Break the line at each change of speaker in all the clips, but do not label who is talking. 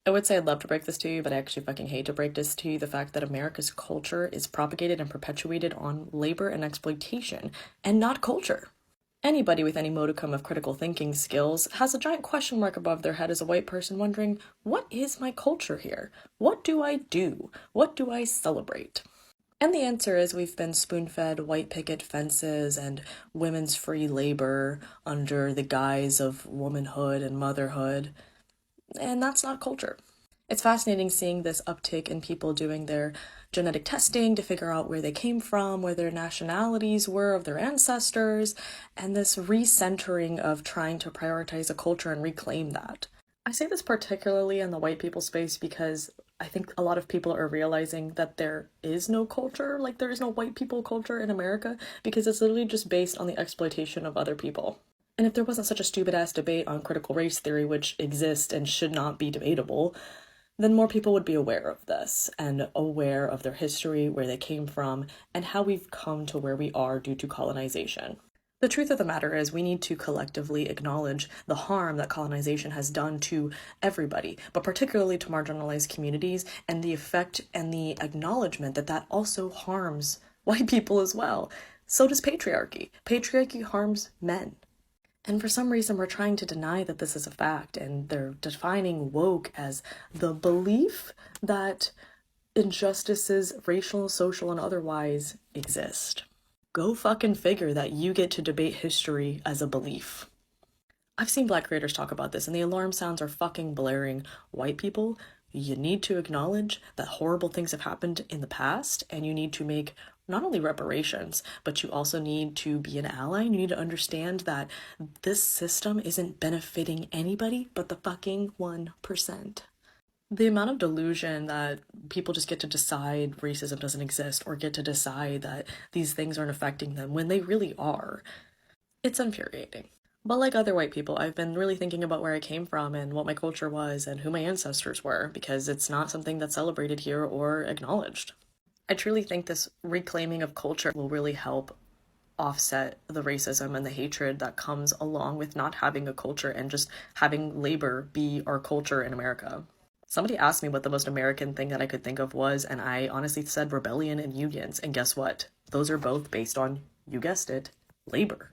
I would say I'd love to break this to you, but I actually fucking hate to break this to you. The fact that America's culture is propagated and perpetuated on labor and exploitation, and not culture. Anybody with any modicum of critical thinking skills has a giant question mark above their head as a white person wondering, what is my culture here? What do I do? What do I celebrate? And the answer is we've been spoon-fed white picket fences and women's free labor under the guise of womanhood and motherhood, and that's not culture. It's fascinating seeing this uptick in people doing their genetic testing to figure out where they came from, where their nationalities were of their ancestors, and this recentering of trying to prioritize a culture and reclaim that. I say this particularly in the white people space because I think a lot of people are realizing that there is no culture, like there is no white people culture in America, because it's literally just based on the exploitation of other people. And if there wasn't such a stupid ass debate on critical race theory, which exists and should not be debatable, then more people would be aware of this and aware of their history, where they came from, and how we've come to where we are due to colonization. The truth of the matter is we need to collectively acknowledge the harm that colonization has done to everybody, but particularly to marginalized communities, and the effect and the acknowledgement that that also harms white people as well. So does patriarchy. Patriarchy harms men. And for some reason, we're trying to deny that this is a fact, and they're defining woke as the belief that injustices, racial, social, and otherwise, exist. Go fucking figure that you get to debate history as a belief. I've seen Black creators talk about this, and the alarm sounds are fucking blaring. White people, you need to acknowledge that horrible things have happened in the past, and you need to make not only reparations, but you also need to be an ally. You need to understand that this system isn't benefiting anybody but the fucking 1%. The amount of delusion that people just get to decide racism doesn't exist, or get to decide that these things aren't affecting them when they really are, it's infuriating. But like other white people, I've been really thinking about where I came from and what my culture was and who my ancestors were, because it's not something that's celebrated here or acknowledged. I truly think this reclaiming of culture will really help offset the racism and the hatred that comes along with not having a culture and just having labor be our culture in America. Somebody asked me what the most American thing that I could think of was, and I honestly said rebellion and unions. And guess what? Those are both based on, you guessed it, labor.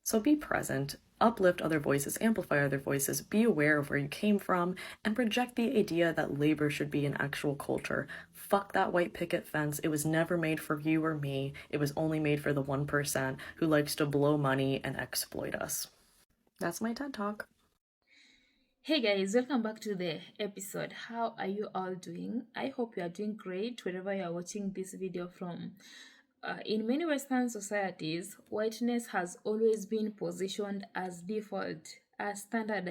So be present, uplift other voices, amplify other voices, be aware of where you came from, and reject the idea that labor should be an actual culture. Fuck that white picket fence. It was never made for you or me. It was only made for the 1% who likes to blow money and exploit us. That's my TED Talk.
Hey guys, welcome back to the episode. How are you all doing? I hope you are doing great wherever you are watching this video from. In many Western societies, whiteness has always been positioned as default, as standard,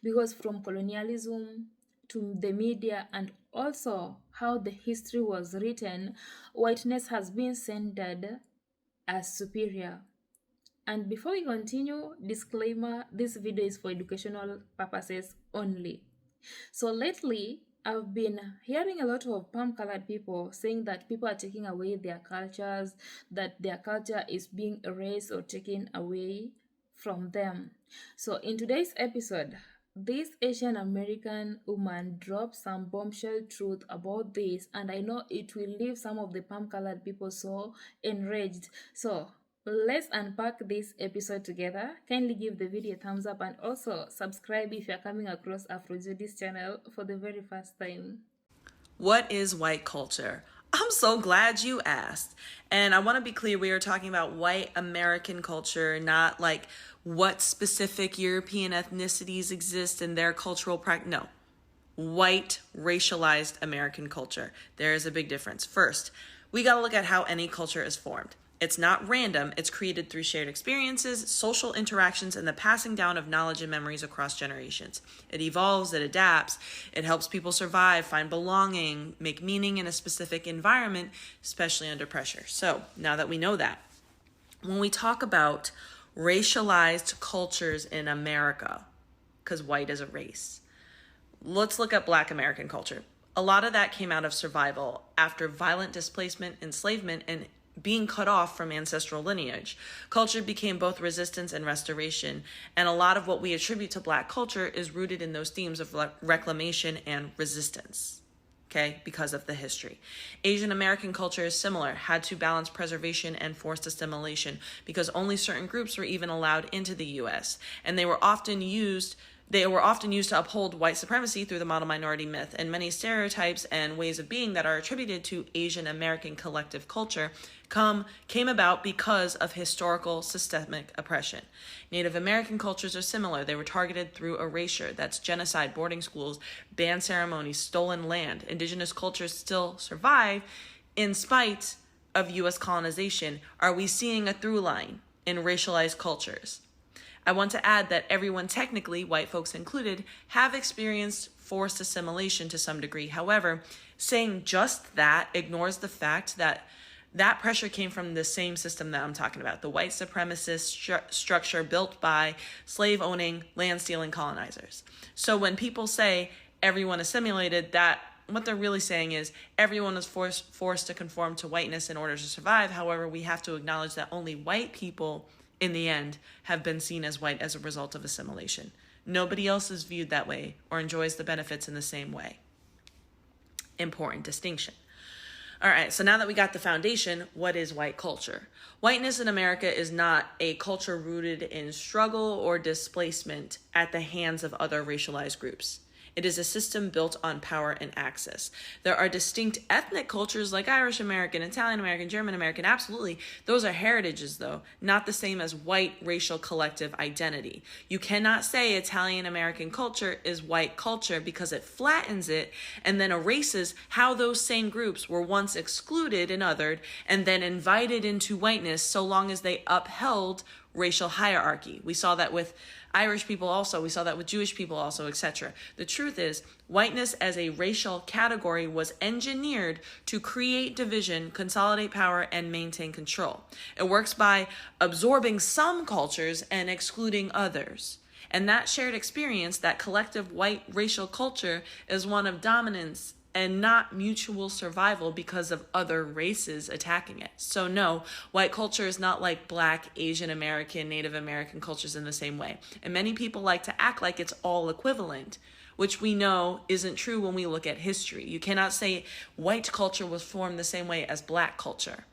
because from colonialism to the media and also how the history was written, whiteness has been centered as superior. And before we continue, disclaimer, this video is for educational purposes only. So lately, I've been hearing a lot of palm-colored people saying that people are taking away their cultures, that their culture is being erased or taken away from them. So in today's episode, this Asian American woman dropped some bombshell truth about this, and I know it will leave some of the palm-colored people so enraged. So let's unpack this episode together. Kindly give the video a thumbs up and also subscribe if you're coming across Afrojudy's channel for the very first time.
What is white culture? I'm so glad you asked. And I want to be clear, we are talking about white American culture, not like what specific European ethnicities exist in their cultural practice. No, white racialized American culture. There is a big difference. First, we got to look at how any culture is formed. It's not random. It's created through shared experiences, social interactions, and the passing down of knowledge and memories across generations. It evolves, it adapts, it helps people survive, find belonging, make meaning in a specific environment, especially under pressure. So now that we know that, when we talk about racialized cultures in America, because white is a race, let's look at Black American culture. A lot of that came out of survival after violent displacement, enslavement, and being cut off from ancestral lineage. Culture became both resistance and restoration, and a lot of what we attribute to Black culture is rooted in those themes of reclamation and resistance. Okay, because of the history. Asian American culture is similar, had to balance preservation and forced assimilation because only certain groups were even allowed into the US, and they were often used to uphold white supremacy through the model minority myth, and many stereotypes and ways of being that are attributed to Asian American collective culture came about because of historical systemic oppression. Native American cultures are similar. They were targeted through erasure, that's genocide, boarding schools, banned ceremonies, stolen land. Indigenous cultures still survive in spite of US colonization. Are we seeing a through line in racialized cultures? I want to add that everyone, technically, white folks included, have experienced forced assimilation to some degree. However, saying just that ignores the fact that that pressure came from the same system that I'm talking about, the white supremacist structure built by slave-owning, land-stealing colonizers. So when people say everyone assimilated, that what they're really saying is everyone was forced to conform to whiteness in order to survive. However, we have to acknowledge that only white people in the end have been seen as white as a result of assimilation. Nobody else is viewed that way or enjoys the benefits in the same way. Important distinction. All right, so now that we got the foundation, what is white culture? Whiteness in America is not a culture rooted in struggle or displacement at the hands of other racialized groups. It is a system built on power and access. There are distinct ethnic cultures like Irish American, Italian American, German American, absolutely. Those are heritages, though, not the same as white racial collective identity. You cannot say Italian American culture is white culture because it flattens it and then erases how those same groups were once excluded and othered and then invited into whiteness so long as they upheld racial hierarchy. We saw that with Irish people also, we saw that with Jewish people also, etc. The truth is, whiteness as a racial category was engineered to create division, consolidate power, and maintain control. It works by absorbing some cultures and excluding others. And that shared experience, that collective white racial culture, is one of dominance and not mutual survival because of other races attacking it. So no, white culture is not like Black, Asian American, Native American cultures in the same way. And many people like to act like it's all equivalent, which we know isn't true when we look at history. You cannot say white culture was formed the same way as Black culture.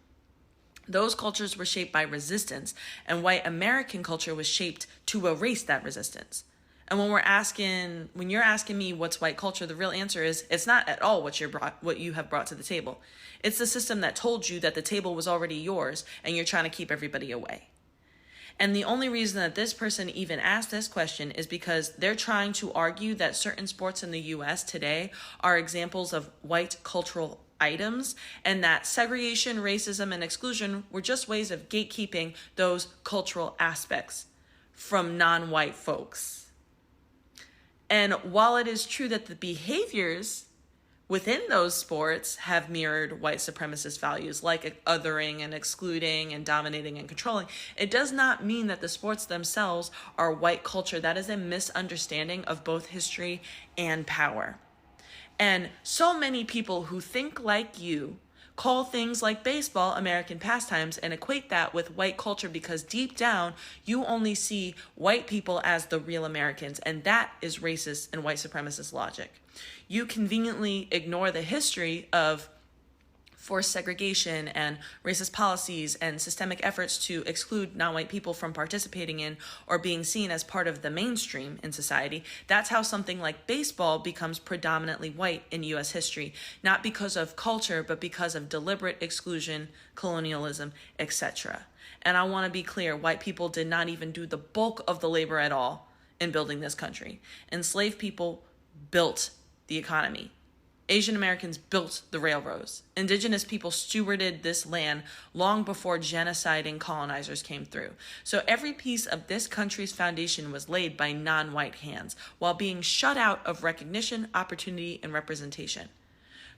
Those cultures were shaped by resistance, and white American culture was shaped to erase that resistance. And when you're asking me what's white culture, the real answer is it's not at all what you have brought to the table. It's the system that told you that the table was already yours and you're trying to keep everybody away. And the only reason that this person even asked this question is because they're trying to argue that certain sports in the US today are examples of white cultural items, and that segregation, racism, and exclusion were just ways of gatekeeping those cultural aspects from non-white folks. And while it is true that the behaviors within those sports have mirrored white supremacist values like othering and excluding and dominating and controlling, it does not mean that the sports themselves are white culture. That is a misunderstanding of both history and power. And so many people who think like you call things like baseball American pastimes and equate that with white culture because deep down you only see white people as the real Americans, and that is racist and white supremacist logic. You conveniently ignore the history of forced segregation and racist policies and systemic efforts to exclude non-white people from participating in or being seen as part of the mainstream in society. That's how something like baseball becomes predominantly white in US history, not because of culture, but because of deliberate exclusion, colonialism, etc. And I want to be clear, white people did not even do the bulk of the labor at all in building this country. Enslaved people built the economy. Asian Americans built the railroads. Indigenous people stewarded this land long before genociding colonizers came through. So every piece of this country's foundation was laid by non-white hands while being shut out of recognition, opportunity, and representation.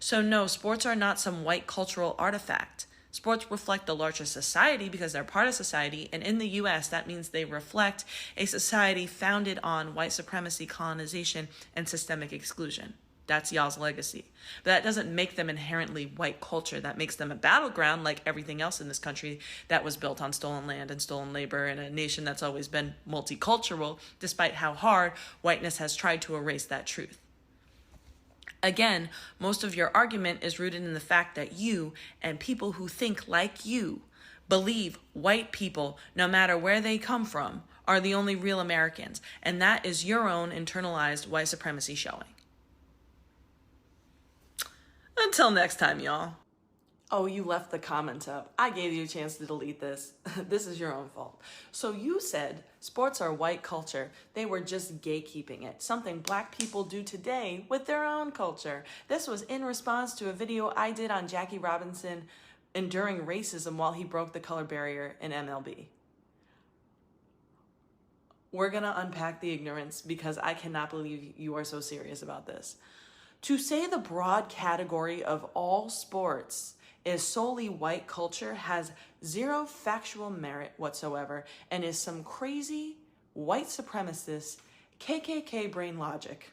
So no, sports are not some white cultural artifact. Sports reflect the larger society because they're part of society, and in the US, that means they reflect a society founded on white supremacy, colonization, and systemic exclusion. That's y'all's legacy. But that doesn't make them inherently white culture. That makes them a battleground like everything else in this country that was built on stolen land and stolen labor, and a nation that's always been multicultural, despite how hard whiteness has tried to erase that truth. Again, most of your argument is rooted in the fact that you and people who think like you believe white people, no matter where they come from, are the only real Americans. And that is your own internalized white supremacy showing. Until next time, y'all. Oh, you left the comments up. I gave you a chance to delete this. This is your own fault. So you said sports are white culture. They were just gatekeeping it, something black people do today with their own culture. This was in response to a video I did on Jackie Robinson enduring racism while he broke the color barrier in MLB. We're gonna unpack the ignorance because I cannot believe you are so serious about this. To say the broad category of all sports is solely white culture has zero factual merit whatsoever and is some crazy white supremacist KKK brain logic.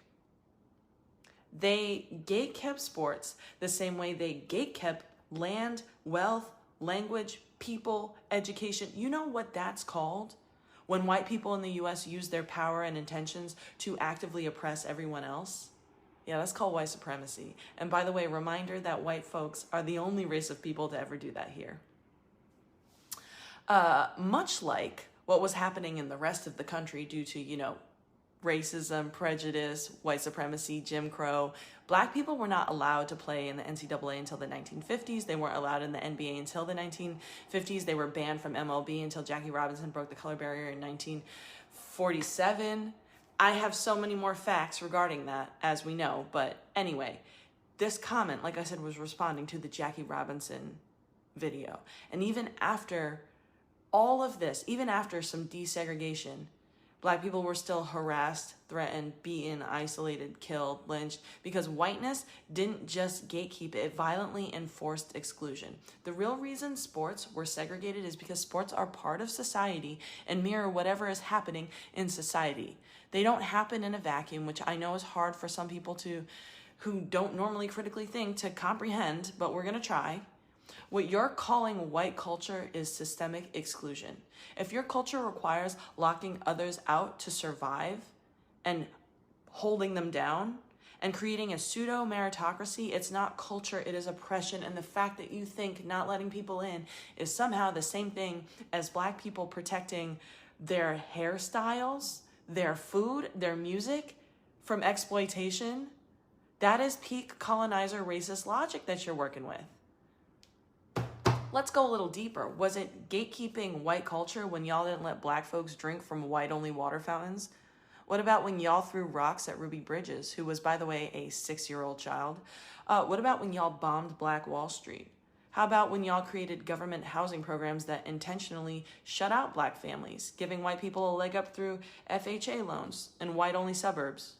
They gatekept sports the same way they gatekept land, wealth, language, people, education. You know what that's called? When white people in the US use their power and intentions to actively oppress everyone else? Yeah, that's called white supremacy. And by the way, reminder that white folks are the only race of people to ever do that here. Much like what was happening in the rest of the country due to, racism, prejudice, white supremacy, Jim Crow, black people were not allowed to play in the NCAA until the 1950s. They weren't allowed in the NBA until the 1950s. They were banned from MLB until Jackie Robinson broke the color barrier in 1947. I have so many more facts regarding that, as we know. But anyway, this comment, like I said, was responding to the Jackie Robinson video. And even after all of this, even after some desegregation, black people were still harassed, threatened, beaten, isolated, killed, lynched, because whiteness didn't just gatekeep, it violently enforced exclusion. The real reason sports were segregated is because sports are part of society and mirror whatever is happening in society. They don't happen in a vacuum, which I know is hard for some people who don't normally critically think to comprehend, but we're gonna try. What you're calling white culture is systemic exclusion. If your culture requires locking others out to survive and holding them down and creating a pseudo meritocracy, it's not culture, it is oppression. And the fact that you think not letting people in is somehow the same thing as black people protecting their hairstyles, their food, their music from exploitation, that is peak colonizer racist logic that you're working with. Let's go a little deeper. Was it gatekeeping white culture when y'all didn't let black folks drink from white-only water fountains? What about when y'all threw rocks at Ruby Bridges, who was, by the way, a 6-year-old child? What about when y'all bombed Black Wall Street? How about when y'all created government housing programs that intentionally shut out black families, giving white people a leg up through FHA loans in white-only suburbs?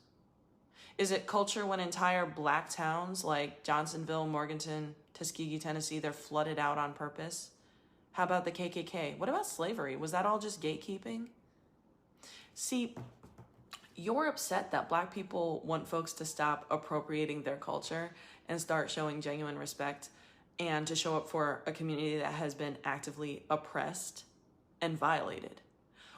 Is it culture when entire black towns like Johnsonville, Morganton, Tuskegee, Tennessee, they're flooded out on purpose? How about the KKK? What about slavery? Was that all just gatekeeping? See, you're upset that black people want folks to stop appropriating their culture and start showing genuine respect and to show up for a community that has been actively oppressed and violated.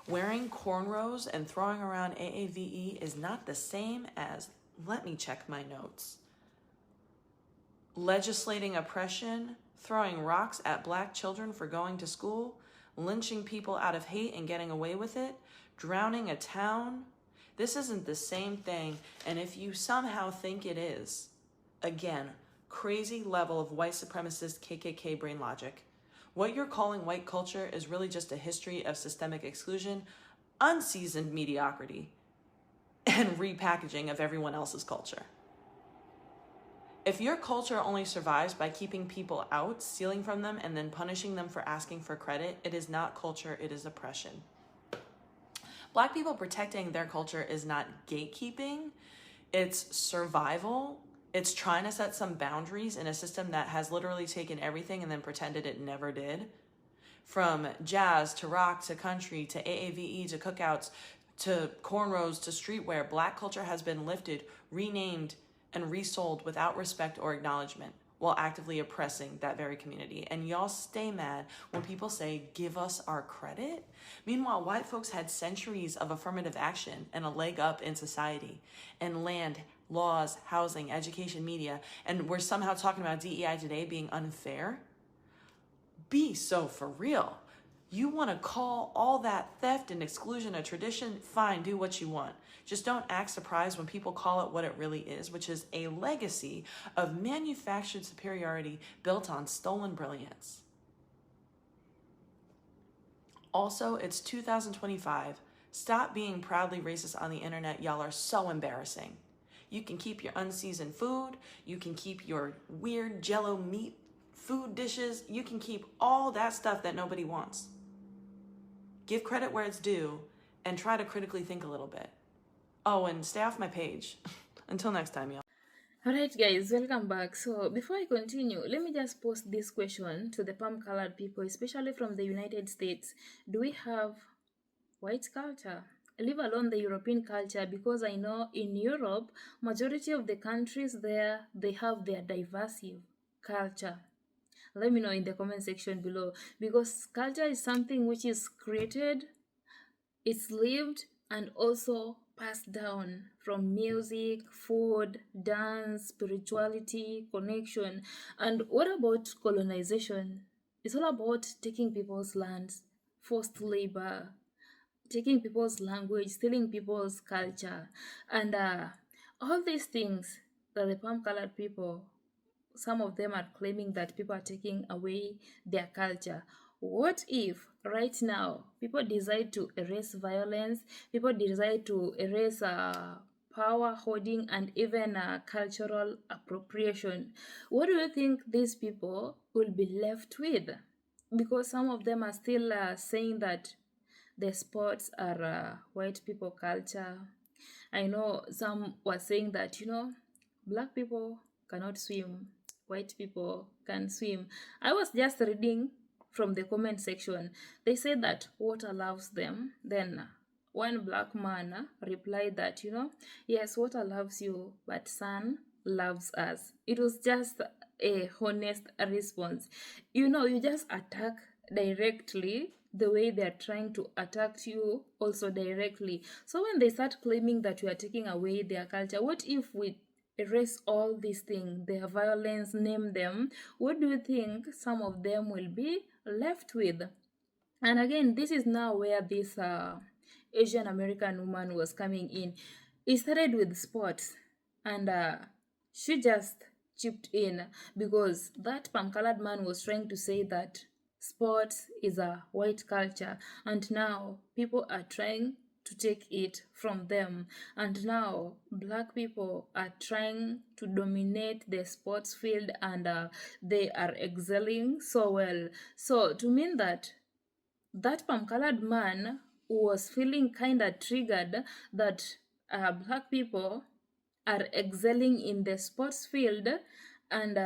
Wearing cornrows and throwing around AAVE is not the same as, let me check my notes, legislating oppression, throwing rocks at black children for going to school, lynching people out of hate and getting away with it, drowning a town. This isn't the same thing, and if you somehow think it is, again, crazy level of white supremacist KKK brain logic. What you're calling white culture is really just a history of systemic exclusion, unseasoned mediocrity, and repackaging of everyone else's culture. If your culture only survives by keeping people out, stealing from them, and then punishing them for asking for credit, it is not culture, it is oppression. Black people protecting their culture is not gatekeeping, it's survival. It's trying to set some boundaries in a system that has literally taken everything and then pretended it never did. From jazz to rock to country to AAVE to cookouts to cornrows to streetwear, black culture has been lifted, renamed, and resold without respect or acknowledgement while actively oppressing that very community. And y'all stay mad when people say, give us our credit. Meanwhile, white folks had centuries of affirmative action and a leg up in society and land, laws, housing, education, media, and we're somehow talking about DEI today being unfair. Be so for real. You want to call all that theft and exclusion a tradition? Fine, do what you want. Just don't act surprised when people call it what it really is, which is a legacy of manufactured superiority built on stolen brilliance. Also, it's 2025. Stop being proudly racist on the internet. Y'all are so embarrassing. You can keep your unseasoned food. You can keep your weird jello meat food dishes. You can keep all that stuff that nobody wants. Give credit where it's due and try to critically think a little bit. Oh, and stay off my page. Until next time, y'all.
Alright guys, welcome back. So before I continue, let me just post this question to the palm colored people, especially from the United States. Do we have white culture? Leave alone the European culture, because I know in Europe, majority of the countries there, they have their diverse culture. Let me know in the comment section below, because culture is something which is created, it's lived, and also passed down from music, food, dance, spirituality, connection. And what about colonization? It's all about taking people's lands, forced labor, taking people's language, stealing people's culture, and all these things that the palm colored people, some of them are claiming that people are taking away their culture. What if right now people decide to erase violence, people decide to erase power holding, and even cultural appropriation? What do you think these people will be left with? Because some of them are still saying that the sports are white people culture. I know some were saying that, black people cannot swim, white people can swim. I was just reading from the comment section. They said that water loves them. Then one black man replied that, yes, water loves you, but sun loves us. It was just a honest response. You just attack directly the way they're trying to attack you also directly. So when they start claiming that we are taking away their culture, what if we erase all these things, their violence, name them? What do you think some of them will be left with? And again, this is now where this Asian American woman was coming in. It started with sports, and she just chipped in, because that palm colored man was trying to say that sports is a white culture, and now people are trying to take it from them, and now black people are trying to dominate the sports field, and they are excelling so well. So to mean that palm colored man was feeling kind of triggered that black people are excelling in the sports field, and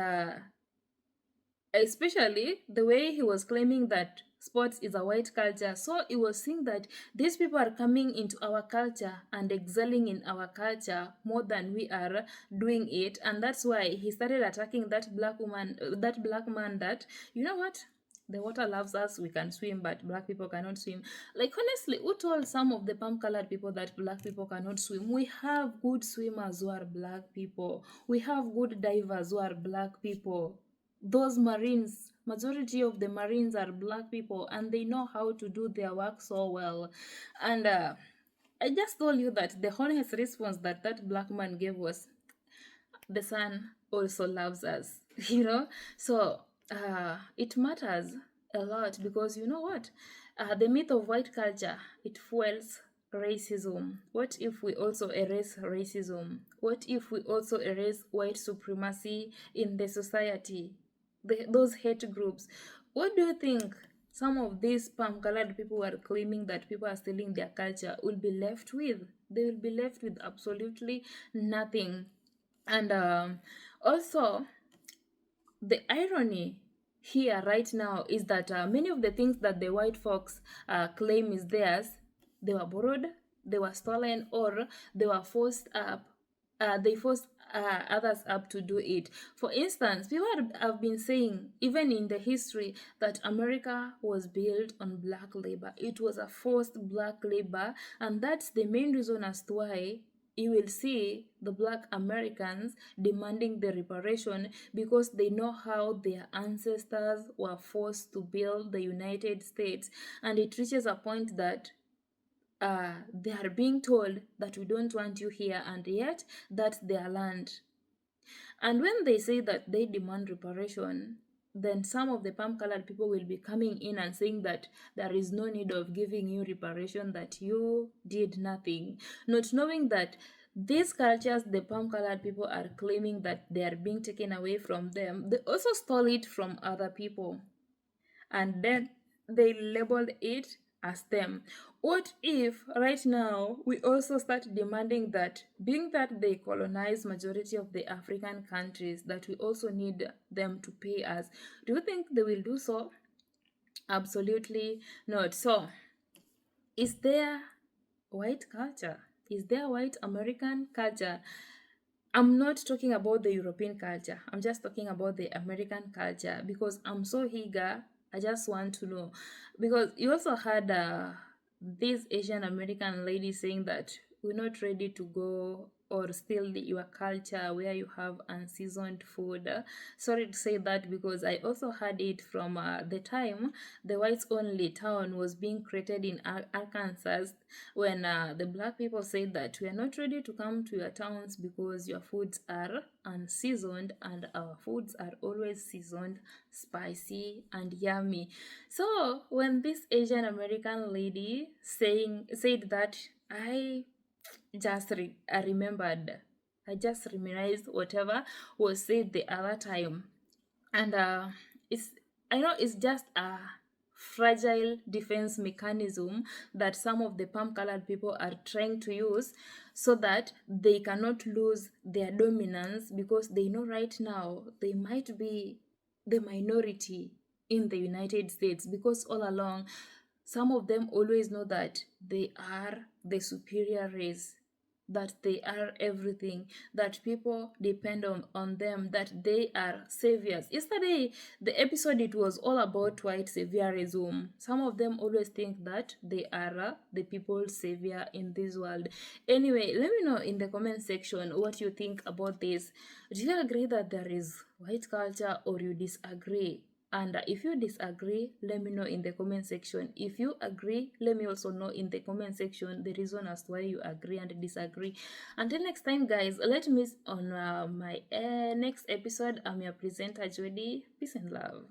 especially the way he was claiming that sports is a white culture. So he was saying that these people are coming into our culture and excelling in our culture more than we are doing it, and that's why he started attacking that black woman, that black man, that, you know what, the water loves us, we can swim, but black people cannot swim. Like, honestly, who told some of the palm colored people that black people cannot swim? We have good swimmers who are black people. We have good divers who are black people. Those marines, majority of the marines are black people, and they know how to do their work so well. And I just told you that the honest response that black man gave was, the sun also loves us. So it matters a lot, because you know what, the myth of white culture, it fuels racism. What if we also erase racism? What if we also erase white supremacy in the society, those hate groups? What do you think some of these palm colored people who are claiming that people are stealing their culture will be left with? They will be left with absolutely nothing. And also, the irony here right now is that many of the things that the white folks claim is theirs, they were borrowed, they were stolen, or they were forced up. They forced others up to do it. For instance, people have been saying, even in the history, that America was built on black labor. It was a forced black labor, and that's the main reason as to why you will see the black Americans demanding the reparation, because they know how their ancestors were forced to build the United States, and it reaches a point that they are being told that we don't want you here, and yet that's their land. And when they say that they demand reparation, then some of the palm colored people will be coming in and saying that there is no need of giving you reparation, that you did nothing, not knowing that these cultures the palm colored people are claiming that they are being taken away from them, they also stole it from other people, and then they labeled it as them. What if right now we also start demanding that, being that they colonize majority of the African countries, that we also need them to pay us? Do you think they will do so? Absolutely not. So, is there white culture? Is there white American culture? I'm not talking about the European culture. I'm just talking about the American culture, because I'm so eager. I just want to know. Because you also had this Asian American lady saying that we're not ready to go or steal your culture where you have unseasoned food. Sorry to say that, because I also heard it from the time the whites only town was being created in Arkansas, when the black people said that we are not ready to come to your towns because your foods are unseasoned, and our foods are always seasoned, spicy and yummy. So when this Asian American lady said that, I I remembered. I just reminisced whatever was said the other time. And it's I know it's just a fragile defense mechanism that some of the palm colored people are trying to use, so that they cannot lose their dominance, because they know right now they might be the minority in the United States, because all along some of them always know that they are the superior race, that they are everything, that people depend on them, that they are saviors. Yesterday, the episode, it was all about white saviorism. Some of them always think that they are the people's savior in this world. Anyway, let me know in the comment section what you think about this. Do you agree that there is white culture, or you disagree? And if you disagree, let me know in the comment section. If you agree, let me also know in the comment section the reason as to why you agree and disagree. Until next time, guys, let me on my next episode. I'm your presenter, Judy. Peace and love.